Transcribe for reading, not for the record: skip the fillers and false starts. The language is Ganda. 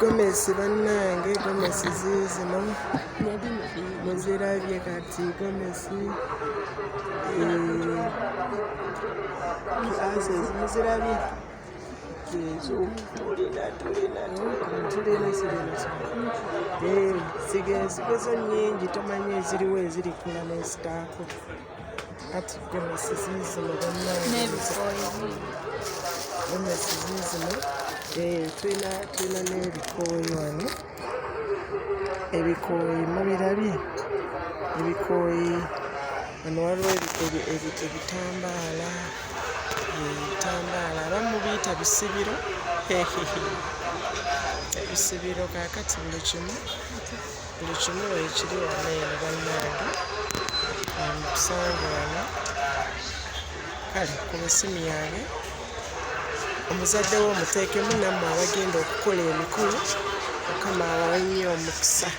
Gomesi bannange, gomesi ziizino muzirabye kati gomesi muzirabye zigezo nnyingi tomanyi eziriwo ezirikula n'ezitaako kati gomesi ziizino bannange gomesi ziizino tulina n'ebikooyi wano ebikooyi mubirabye ebikooyi wano waliwo ebitambaala abamu biyita bisibiro ebisibiro kaakati buli kimu ekiri wano eno bannange kusanga wano kale ku misimu yange omuzadde wo omuteekemu nammwe abagenda okukola emikolo mukama abawe nnyo omukisa.